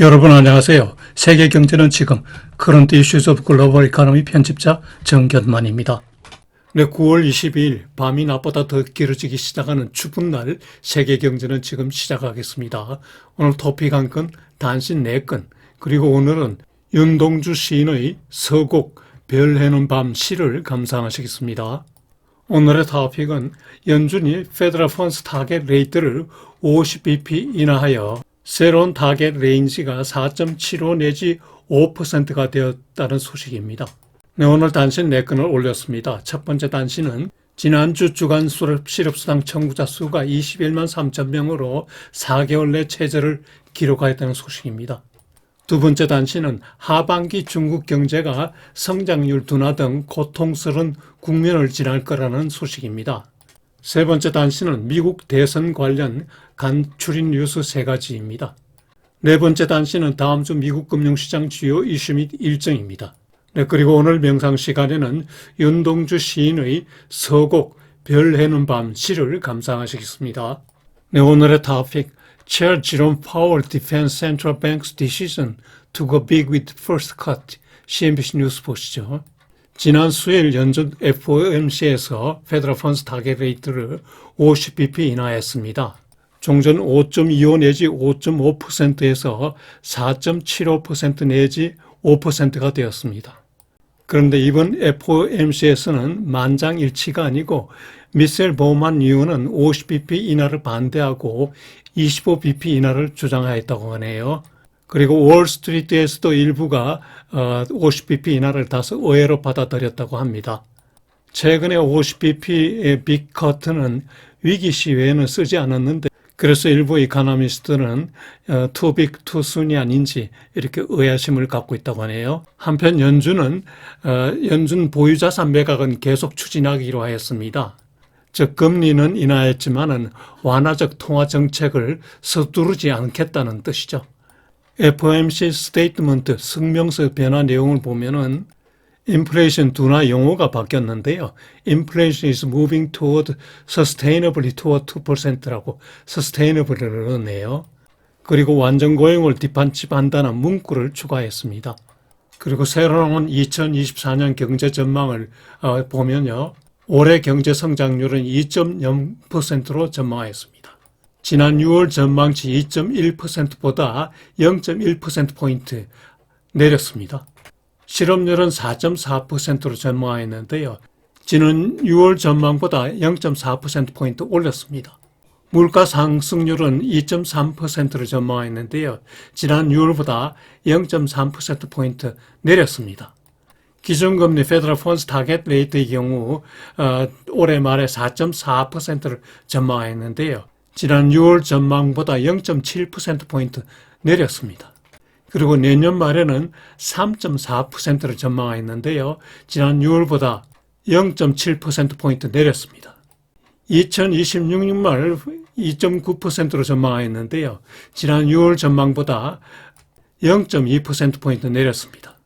여러분 안녕하세요. 세계 경제는 지금 커런트 이슈즈 오브 글로벌 이코노미 편집자 정견만입니다. 네, 9월 22일 밤이 낮보다 더 길어지기 시작하는 추운 날 세계 경제는 지금 시작하겠습니다. 오늘 토픽 한 건, 단신 4건, 그리고 오늘은 윤동주 시인의 서곡 별 해는 밤 시를 감상하시겠습니다. 오늘의 토픽은 연준이 페더럴 펀드 타겟 레이트를 50bp 인하하여 새로운 타겟 레인지가 4.75 내지 5%가 되었다는 소식입니다. 네, 오늘 단신 4건을 올렸습니다. 첫 번째 단신은 지난주 주간 실업수당 청구자 수가 21만 3천 명으로 4개월 내 최저를 기록하였다는 소식입니다. 두 번째 단신은 하반기 중국 경제가 성장률 둔화 등 고통스러운 국면을 지날 거라는 소식입니다. 세 번째 단신은 미국 대선 관련 간추린 뉴스 3가지입니다. 네 번째 단신은 다음 주 미국 금융시장 주요 이슈 및 일정입니다. 네, 그리고 오늘 명상 시간에는 윤동주 시인의 서곡 별 해는 밤 시를 감상하시겠습니다. 네, 오늘의 토픽 Chair Jerome Powell defends central bank's decision to go big with first cut. CNBC 뉴스 보시죠. 지난 수요일 연준 FOMC에서 페더럴 펀드 타겟 레이트를 50bp 인하했습니다. 종전 5.25 내지 5.5%에서 4.75% 내지 5%가 되었습니다. 그런데 이번 FOMC에서는 만장일치가 아니고 미셀 보만 의원은 50bp 인하를 반대하고 25bp 인하를 주장하였다고 하네요. 그리고 월스트리트에서도 일부가 50bp 인하를 다소 의외로 받아들였다고 합니다. 최근에 50bp의 빅커트는 위기 시외에는 쓰지 않았는데 그래서 일부 이코노미스트는 too big too soon이 아닌지 이렇게 의아심을 갖고 있다고 하네요. 한편 연준 보유자산 매각은 계속 추진하기로 하였습니다. 즉 금리는 인하했지만은 완화적 통화 정책을 서두르지 않겠다는 뜻이죠. FOMC 스테이트먼트 성명서 변화 내용을 보면은 인플레이션 둔화 용어가 바뀌었는데요. Inflation is moving toward sustainably toward 2%라고 sustainably를 넣었네요. 그리고 완전 고용을 뒷받침한다는 문구를 추가했습니다. 그리고 새로 나온 2024년 경제 전망을 보면요. 올해 경제 성장률은 2.0%로 전망하였습니다. 지난 6월 전망치 2.1%보다 0.1%포인트 내렸습니다. 실업률은 4.4%로 전망했는데요. 지난 6월 전망보다 0.4%포인트 올렸습니다. 물가 상승률은 2.3%로 전망했는데요. 지난 6월보다 0.3%포인트 내렸습니다. 기준금리 페더럴 펀드 타겟 레이트의 경우 올해 말에 4.4%를 전망했는데요. 지난 6월 전망보다 0.7%포인트 내렸습니다. 그리고 내년 말에는 3.4%를 전망했는데요. 지난 6월보다 0.7%포인트 내렸습니다. 2026년 말 2.9%로 전망했는데요. 지난 6월 전망보다 0.2%포인트 내렸습니다.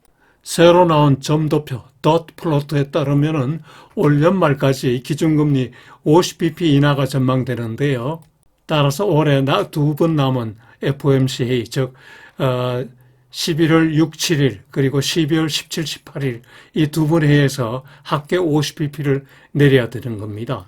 새로 나온 점도표 덧 플로트에 따르면 올 연말까지 기준금리 50bp 인하가 전망되는데요. 따라서 올해 2번 남은 FOMC 회의, 즉 11월 6, 7일 그리고 12월 17, 18일 이 두 번 회의에서 합계 50bp를 내려야 되는 겁니다.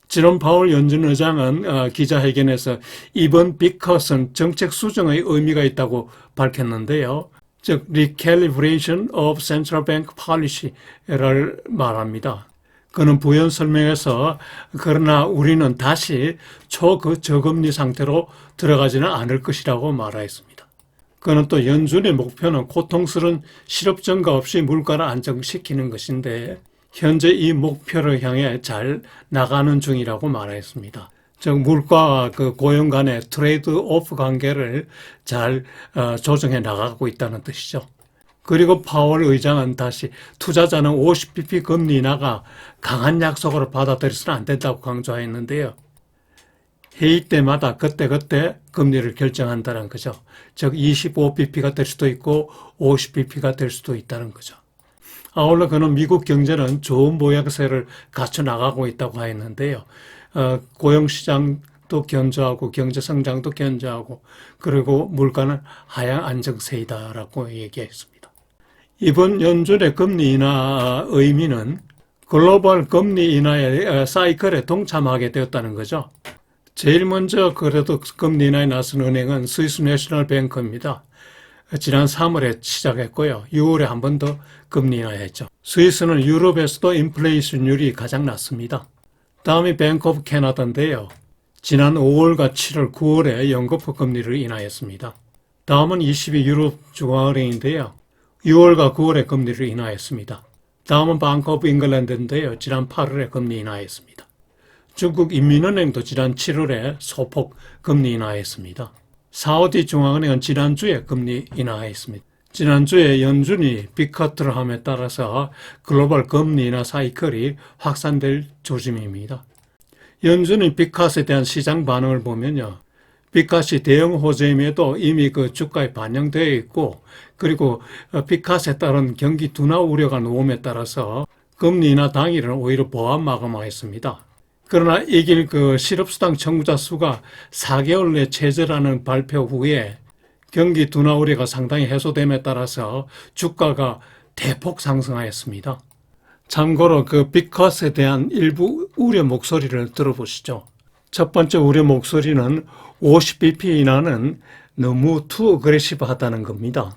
제롬 파월 연준 의장은 기자회견에서 이번 빅컷은 정책 수정의 의미가 있다고 밝혔는데요. 즉 Recalibration of Central Bank Policy를 말합니다. 그는 부연 설명에서 그러나 우리는 다시 초저금리 상태로 들어가지는 않을 것이라고 말하였습니다. 그는 또 연준의 목표는 고통스러운 실업 증가 없이 물가를 안정시키는 것인데 현재 이 목표를 향해 잘 나가는 중이라고 말하였습니다. 즉 물가와 고용 간의 트레이드 오프 관계를 잘 조정해 나가고 있다는 뜻이죠. 그리고 파월 의장은 다시 투자자는 50bp 금리 인하가 강한 약속으로 받아들여서는 안 된다고 강조했는데요. 회의 때마다 그때그때 금리를 결정한다는 거죠. 즉 25bp가 될 수도 있고 50bp가 될 수도 있다는 거죠. 아울러 그는 미국 경제는 좋은 모양새를 갖춰 나가고 있다고 했는데요. 고용시장 수입도 견조하고 경제 성장도 견조하고 그리고 물가는 하향 안정세이다라고 얘기했습니다. 이번 연준의 금리 인하 의미는 글로벌 금리 인하의 사이클에 동참하게 되었다는 거죠. 제일 먼저 그래도 금리 인하에 나선 은행은 스위스 내셔널 뱅크입니다. 지난 3월에 시작했고요. 6월에 한 번 더 금리 인하했죠. 스위스는 유럽에서도 인플레이션율이 가장 낮습니다. 다음이 뱅크 오브 캐나다인데요. 지난 5월과 7월, 9월에 연거푸 금리를 인하했습니다. 다음은 22 유럽 중앙은행인데요. 6월과 9월에 금리를 인하했습니다. 다음은 방크 오브 잉글랜드인데요. 지난 8월에 금리 인하했습니다. 중국 인민은행도 지난 7월에 소폭 금리 인하했습니다. 사우디 중앙은행은 지난주에 금리 인하했습니다. 지난주에 연준이 빅커트를 함에 따라서 글로벌 금리 인하 사이클이 확산될 조짐입니다. 연준이 빅컷에 대한 시장 반응을 보면요. 빅컷이 대형 호재임에도 이미 그 주가에 반영되어 있고 그리고 빅컷에 따른 경기 둔화 우려가 놓음에 따라서 금리 인하 당일은 오히려 보합 마감하였습니다. 그러나 이길 그 실업수당 청구자 수가 4개월 내 최저라는 발표 후에 경기 둔화 우려가 상당히 해소됨에 따라서 주가가 대폭 상승하였습니다. 참고로 그 빅컷에 대한 일부 우려 목소리를 들어보시죠. 첫 번째 우려 목소리는 50bp 인하는 너무 투 어그레시브하다는 겁니다.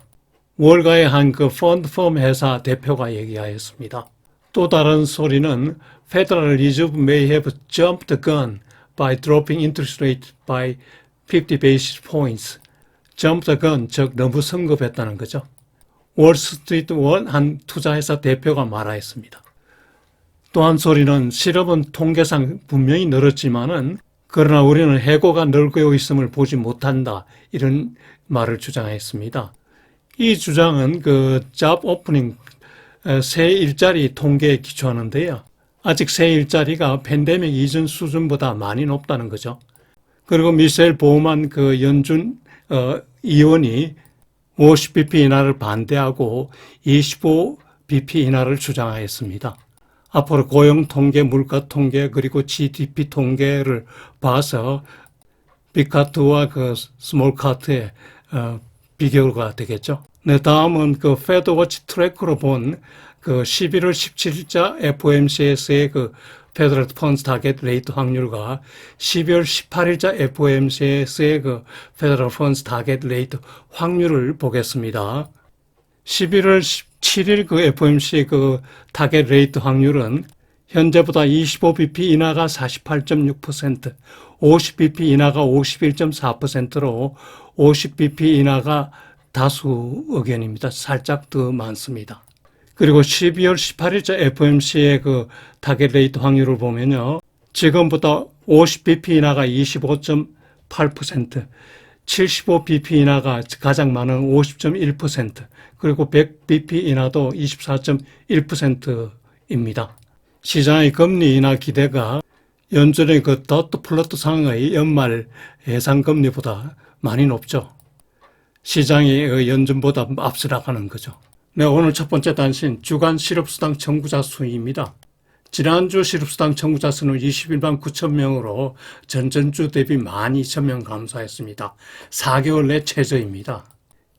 월가의 한 그 펀드펌 회사 대표가 얘기하였습니다. 또 다른 소리는 Federal Reserve may have jumped the gun by dropping interest rate by 50 basis points. jump the gun, 즉 너무 성급했다는 거죠. 월스트리트 한 투자회사 대표가 말하였습니다. 또 한 소리는 실업은 통계상 분명히 늘었지만은 그러나 우리는 해고가 늘고 있음을 보지 못한다. 이런 말을 주장했습니다. 이 주장은 그 잡 오프닝 새 일자리 통계에 기초하는데요. 아직 새 일자리가 팬데믹 이전 수준보다 많이 높다는 거죠. 그리고 미셸 보우만 그 연준 의원이 50bp 인하를 반대하고 25bp 인하를 주장하였습니다. 앞으로 고용 통계, 물가 통계, 그리고 GDP 통계를 봐서 빅카트와 그 스몰카트의 비교가 되겠죠. 네, 다음은 그 페드워치 트래커로 본 그 11월 17일자 FOMC에서의 그 페더럴 펀드 타겟 레이트 확률과 12월 18일자 FOMC에서의 그 페더럴 펀드 타겟 레이트 확률을 보겠습니다. 11월 17일 그 FOMC 그 타겟 레이트 확률은 현재보다 25bp 인하가 48.6%, 50bp 인하가 51.4%로 50bp 인하가 다수 의견입니다. 살짝 더 많습니다. 그리고 12월 18일자 FOMC의 그 타겟 레이트 확률을 보면요. 지금보다 50bp 인하가 25.8%, 75bp 인하가 가장 많은 50.1%, 그리고 100bp 인하도 24.1%입니다. 시장의 금리 인하 기대가 연준의 그 더트 플러트 상의 연말 예상 금리보다 많이 높죠. 시장이 연준보다 앞서 나가는 거죠. 네, 오늘 첫 번째 단신 주간 실업수당 청구자 수입니다. 지난주 실업수당 청구자 수는 21만 9천 명으로 전전주 대비 12,000명 감소했습니다. 4개월 내 최저입니다.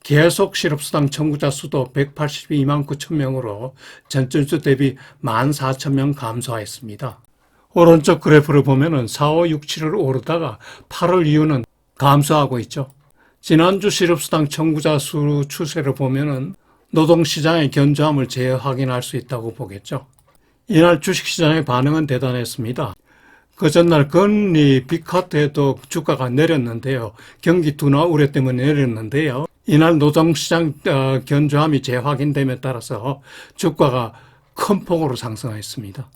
계속 실업수당 청구자 수도 182만 9천 명으로 전전주 대비 14,000명 감소했습니다. 오른쪽 그래프를 보면은 4, 5, 6, 7을 오르다가 8월 이후는 감소하고 있죠. 지난주 실업수당 청구자 수 추세를 보면은 노동시장의 견조함을 재확인할 수 있다고 보겠죠. 이날 주식시장의 반응은 대단했습니다. 그 전날 금리 빅커트에도 주가가 내렸는데요. 경기 둔화 우려 때문에 내렸는데요. 이날 노동시장 견조함이 재확인됨에 따라서 주가가 큰 폭으로 상승했습니다.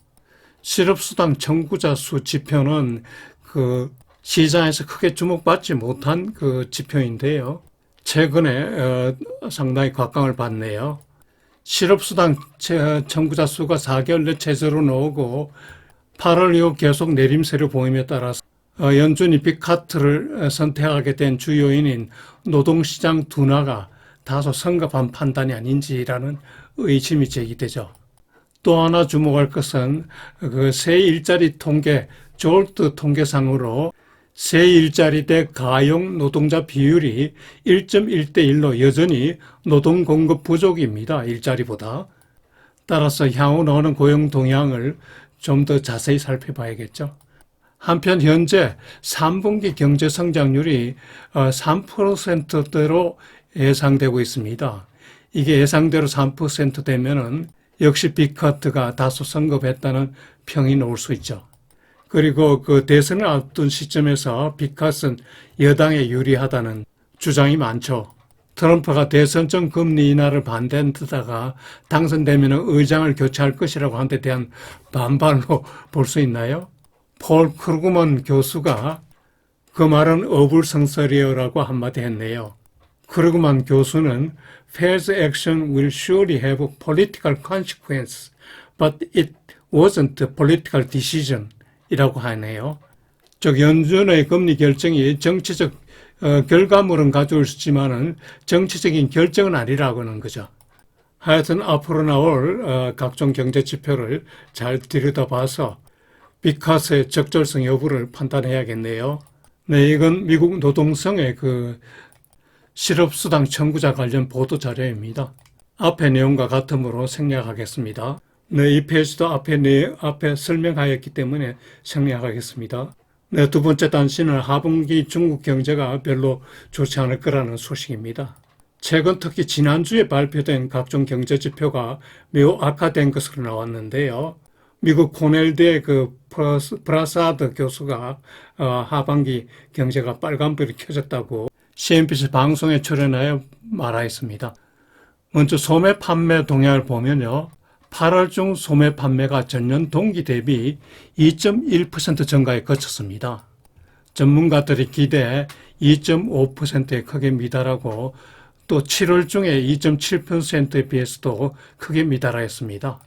실업수당 청구자 수 지표는 그 시장에서 크게 주목받지 못한 그 지표인데요. 최근에 상당히 곽강을 받네요. 실업수당 청구자 수가 4개월 내 최저로 나오고 8월 이후 계속 내림세를 보임에 따라서 연준이 빅카트를 선택하게 된 주요인인 노동시장 둔화가 다소 성급한 판단이 아닌지라는 의심이 제기되죠. 또 하나 주목할 것은 그 새 일자리 통계, 졸트 통계상으로 새 일자리 대 가용 노동자 비율이 1.1대 1로 여전히 노동 공급 부족입니다. 일자리보다. 따라서 향후 나오는 고용 동향을 좀 더 자세히 살펴봐야겠죠. 한편 현재 3분기 경제 성장률이 3%대로 예상되고 있습니다. 이게 예상대로 3% 되면은 역시 빅커트가 다소 성급했다는 평이 나올 수 있죠. 그리고 그 대선을 앞둔 시점에서 빅컷은 여당에 유리하다는 주장이 많죠. 트럼프가 대선 전 금리 인하를 반대한 데다가 당선되면 의장을 교체할 것이라고 한 데 대한 반발로 볼 수 있나요? 폴 크루그먼 교수가 그 말은 어불성설이요라고 한마디 했네요. 크루그먼 교수는 Fed's action will surely have political consequence, but it wasn't a political decision 이라고 하네요. 즉 연준의 금리 결정이 정치적 결과물은 가져올 수 있지만은 정치적인 결정은 아니라고 하는 거죠. 하여튼 앞으로 나올 각종 경제 지표를 잘 들여다봐서 빅컷의 적절성 여부를 판단해야겠네요. 네, 이건 미국 노동성의 그 실업수당 청구자 관련 보도 자료입니다. 앞의 내용과 같으므로 생략하겠습니다. 네, 이 페이지도 앞에 설명하였기 때문에 생략하겠습니다. 네, 두 번째 단신은 하반기 중국 경제가 별로 좋지 않을 거라는 소식입니다. 최근 특히 지난주에 발표된 각종 경제 지표가 매우 악화된 것으로 나왔는데요. 미국 코넬대 그 브라사드 교수가 하반기 경제가 빨간불이 켜졌다고 CNBC 방송에 출연하여 말하였습니다. 먼저 소매 판매 동향을 보면요. 8월 중 소매 판매가 전년 동기 대비 2.1% 증가에 그쳤습니다. 전문가들이 기대 2.5%에 크게 미달하고 또 7월 중에 2.7%에 비해서도 크게 미달하였습니다.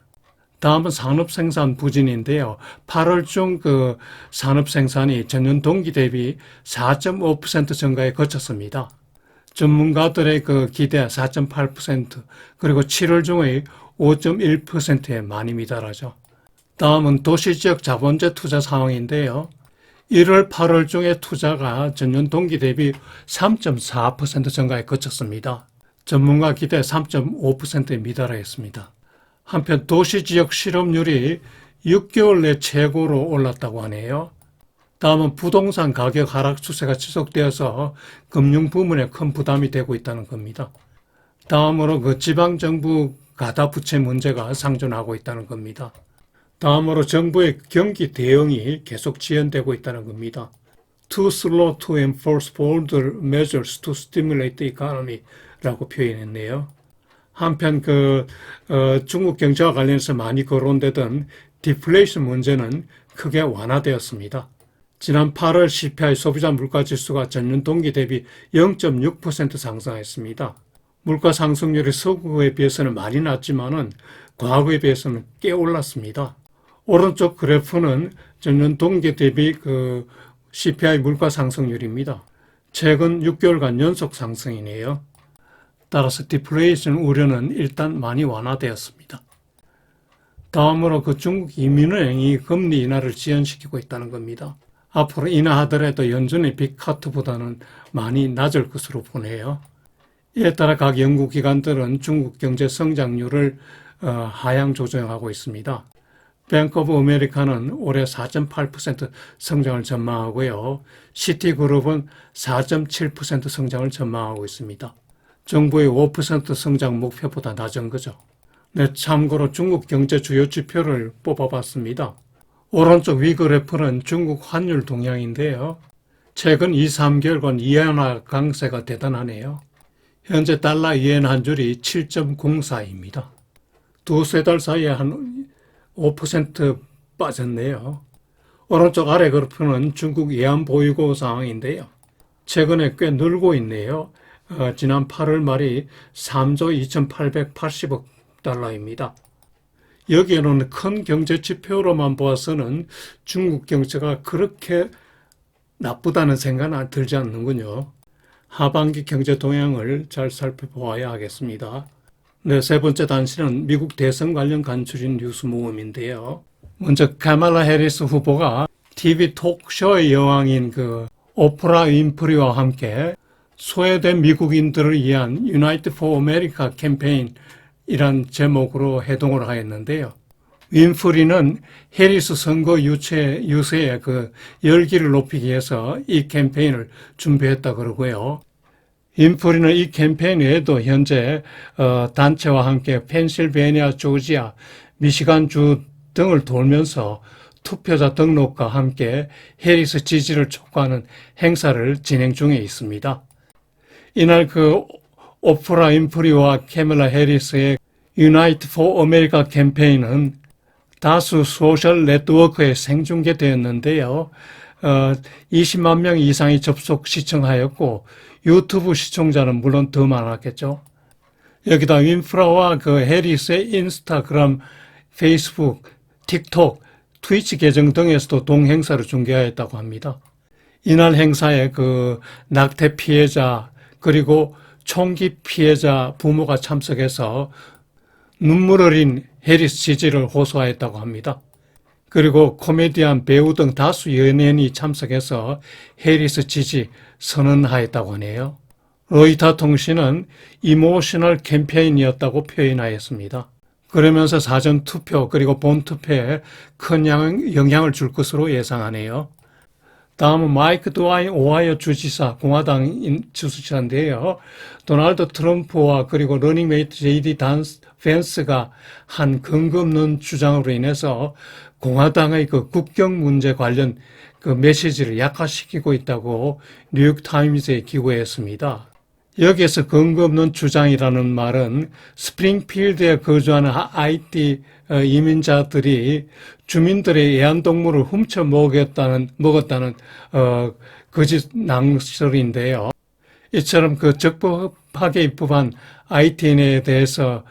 다음은 산업생산 부진인데요. 8월 중 그 산업생산이 전년 동기 대비 4.5% 증가에 그쳤습니다. 전문가들의 그 기대 4.8% 그리고 7월 중의 5.1%에 많이 미달하죠. 다음은 도시지역 자본재 투자 상황인데요. 1월, 8월 중에 투자가 전년 동기 대비 3.4% 증가에 그쳤습니다. 전문가 기대 3.5%에 미달하였습니다. 한편 도시지역 실업률이 6개월 내 최고로 올랐다고 하네요. 다음은 부동산 가격 하락 추세가 지속되어서 금융 부문에 큰 부담이 되고 있다는 겁니다. 다음으로 그 지방정부 가다부채 문제가 상존하고 있다는 겁니다. 다음으로 정부의 경기 대응이 계속 지연되고 있다는 겁니다. Too slow to enforce bold measures to stimulate the economy 라고 표현했네요. 한편 중국 경제와 관련해서 많이 거론되던 디플레이션 문제는 크게 완화되었습니다. 지난 8월 CPI 소비자 물가지수가 전년 동기 대비 0.6% 상승했습니다. 물가 상승률이 서구에 비해서는 많이 낮지만은 과거에 비해서는 꽤 올랐습니다. 오른쪽 그래프는 전년 동기 대비 그 CPI 물가 상승률입니다. 최근 6개월간 연속 상승이네요. 따라서 디플레이션 우려는 일단 많이 완화되었습니다. 다음으로 그 중국 인민은행이 금리 인하를 지연시키고 있다는 겁니다. 앞으로 인하하더라도 연준의 빅커트보다는 많이 낮을 것으로 보네요. 이에 따라 각 연구기관들은 중국 경제 성장률을 하향 조정하고 있습니다. 뱅크 오브 아메리카는 올해 4.8% 성장을 전망하고요. 시티그룹은 4.7% 성장을 전망하고 있습니다. 정부의 5% 성장 목표보다 낮은 거죠. 네, 참고로 중국 경제 주요 지표를 뽑아봤습니다. 오른쪽 위 그래프는 중국 환율 동향인데요. 최근 2, 3개월간 이엔화 강세가 대단하네요. 현재 달러 이엔 한 줄이 7.04입니다. 두세 달 사이에 한 5% 빠졌네요. 오른쪽 아래 그래프는 중국 외환보유고 상황인데요. 최근에 꽤 늘고 있네요. 지난 8월 말이 3조 2,880억 달러입니다. 여기에는 큰 경제 지표로만 보아서는 중국 경제가 그렇게 나쁘다는 생각은 들지 않는군요. 하반기 경제 동향을 잘 살펴보아야 하겠습니다. 네, 세 번째 단신은 미국 대선 관련 간추린 뉴스 모음인데요. 먼저 카말라 해리스 후보가 TV 토크쇼의 여왕인 그 오프라 윈프리와 함께 소외된 미국인들을 위한 Unite for America 캠페인이란 제목으로 해동을 하였는데요. 윈프리는 해리스 선거 유세의 그 열기를 높이기 위해서 이 캠페인을 준비했다 그러고요. 윈프리는 이 캠페인 외에도 현재 단체와 함께 펜실베니아, 조지아, 미시간주 등을 돌면서 투표자 등록과 함께 해리스 지지를 촉구하는 행사를 진행 중에 있습니다. 이날 그 오프라 윈프리와 캐멀라 해리스의 Unite for America 캠페인은 다수 소셜 네트워크에 생중계되었는데요. 20만 명 이상이 접속 시청하였고 유튜브 시청자는 물론 더 많았겠죠. 여기다 윈프라와 그 해리스의 인스타그램, 페이스북, 틱톡, 트위치 계정 등에서도 동행사를 중계하였다고 합니다. 이날 행사에 그 낙태 피해자 그리고 총기 피해자 부모가 참석해서 눈물 어린 해리스 지지를 호소하였다고 합니다. 그리고 코미디언, 배우 등 다수 연예인이 참석해서 해리스 지지 선언하였다고 하네요. 로이터 통신은 이모셔널 캠페인이었다고 표현하였습니다. 그러면서 사전투표 그리고 본투표에 큰 영향을 줄 것으로 예상하네요. 다음은 마이크 드와인 오하이오 주지사, 공화당 주지사인데요. 도널드 트럼프와 그리고 러닝메이트 JD 밴스가 한 근거 없는 주장으로 인해서 공화당의 그 국경 문제 관련 그 메시지를 약화시키고 있다고 뉴욕타임즈에 기고했습니다. 여기에서 근거 없는 주장이라는 말은 스프링필드에 거주하는 IT 이민자들이 주민들의 애완동물을 훔쳐 먹었다는 거짓 낭설인데요. 이처럼 그 적법하게 입법한 IT인에 대해서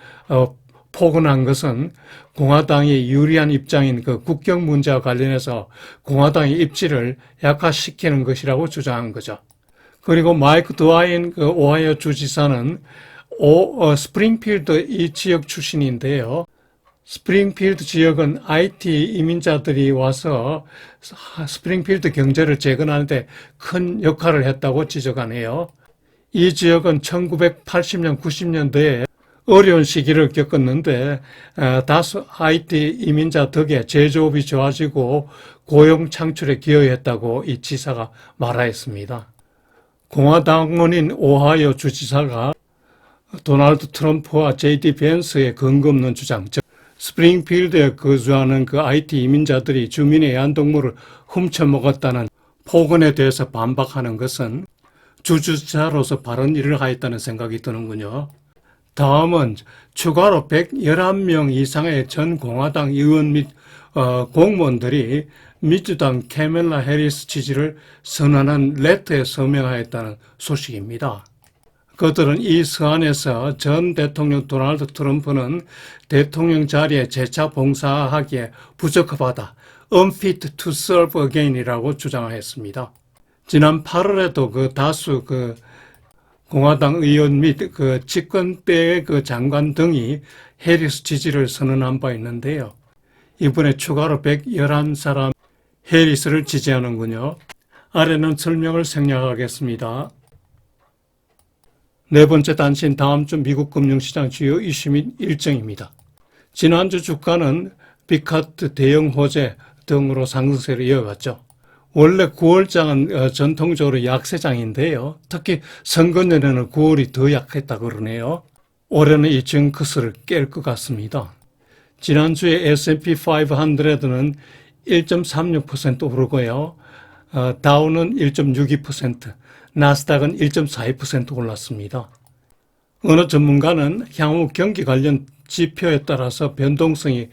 포근한 것은 공화당이 유리한 입장인 그 국경 문제와 관련해서 공화당의 입지를 약화시키는 것이라고 주장한 거죠. 그리고 마이크 드와인 그 오하이오 주지사는 스프링필드 이 지역 출신인데요. 스프링필드 지역은 IT 이민자들이 와서 스프링필드 경제를 재건하는데 큰 역할을 했다고 지적하네요. 이 지역은 1980년, 90년대에 어려운 시기를 겪었는데 다수 IT 이민자 덕에 제조업이 좋아지고 고용 창출에 기여했다고 이 지사가 말하였습니다. 공화당원인 오하이오 주지사가 도널드 트럼프와 JD 밴스의 근거 없는 주장, 즉 스프링필드에 거주하는 그 IT 이민자들이 주민의 애완동물을 훔쳐먹었다는 폭언에 대해서 반박하는 것은 주지사로서 바른 일을 하였다는 생각이 드는군요. 다음은 추가로 111명 이상의 전 공화당 의원 및 공무원들이 민주당 캐멀라 해리스 지지를 선언한 레터에 서명하였다는 소식입니다. 그들은 이 서한에서 전 대통령 도널드 트럼프는 대통령 자리에 재차 봉사하기에 부적합하다, unfit to serve again이라고 주장했습니다. 지난 8월에도 그 다수 그 공화당 의원 및 그 집권때의 그 장관 등이 해리스 지지를 선언한 바 있는데요. 이번에 추가로 111사람 해리스를 지지하는군요. 아래는 설명을 생략하겠습니다. 네 번째 단신, 다음 주 미국 금융시장 주요 이슈 및 일정입니다. 지난주 주가는 빅카트, 대형 호재 등으로 상승세를 이어갔죠. 원래 9월장은 전통적으로 약세장인데요. 특히 선거년에는 9월이 더 약했다 그러네요. 올해는 이 징크스를 깰 것 같습니다. 지난주에 S&P 500는 1.36% 오르고요. 다우는 1.62%, 나스닥은 1.42% 올랐습니다. 어느 전문가는 향후 경기 관련 지표에 따라서 변동성이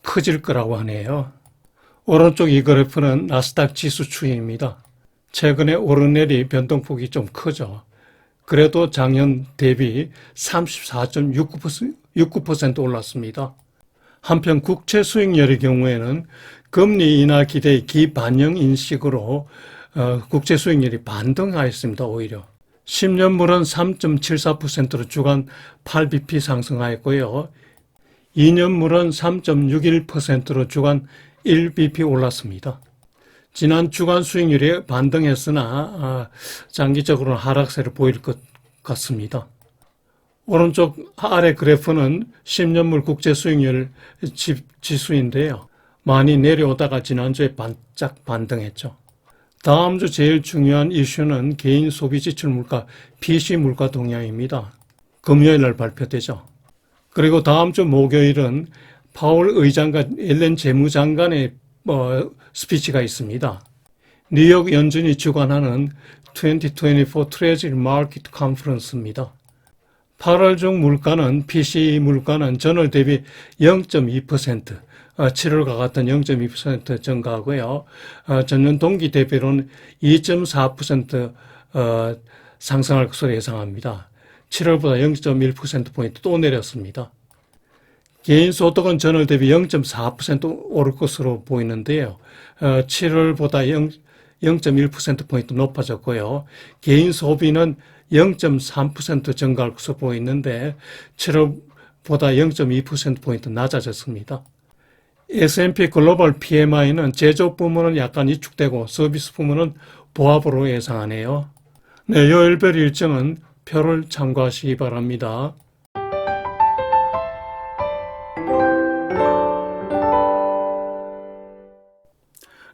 커질 거라고 하네요. 오른쪽 이 그래프는 나스닥 지수 추이입니다. 최근에 오르내리 변동폭이 좀 크죠. 그래도 작년 대비 34.69% 올랐습니다. 한편 국채 수익률의 경우에는 금리 인하 기대의 기반영 인식으로 국채 수익률이 반등하였습니다. 오히려 10년물은 3.74%로 주간 8bp 상승하였고요. 2년물은 3.61%로 주간 1bp 올랐습니다. 지난 주간 수익률이 반등했으나 장기적으로는 하락세를 보일 것 같습니다. 오른쪽 아래 그래프는 10년물 국제 수익률 지수인데요. 많이 내려오다가 지난주에 반짝 반등했죠. 다음 주 제일 중요한 이슈는 개인 소비 지출 물가, PC 물가 동향입니다. 금요일 날 발표되죠. 그리고 다음 주 목요일은 파월 의장과 옐렌 재무장관의 스피치가 있습니다. 뉴욕 연준이 주관하는 2024 트레저리 마켓 컨퍼런스입니다. 8월 중 물가는 PCE 물가는 전월 대비 0.2%, 7월과 같은 0.2% 증가하고요. 전년 동기 대비로는 2.4% 상승할 것으로 예상합니다. 7월보다 0.1%포인트 또 내렸습니다. 개인 소득은 전월 대비 0.4% 오를 것으로 보이는데요. 7월보다 0.1%포인트 높아졌고요. 개인 소비는 0.3% 증가할 것으로 보이는데 7월보다 0.2%포인트 낮아졌습니다. S&P 글로벌 PMI는 제조 부문은 약간 위축되고 서비스 부문은 보합으로 예상하네요. 네, 요일별 일정은 표를 참고하시기 바랍니다.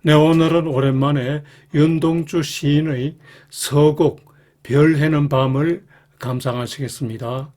네, 오늘은 오랜만에 윤동주 시인의 서곡 별 해는 밤을 감상하시겠습니다.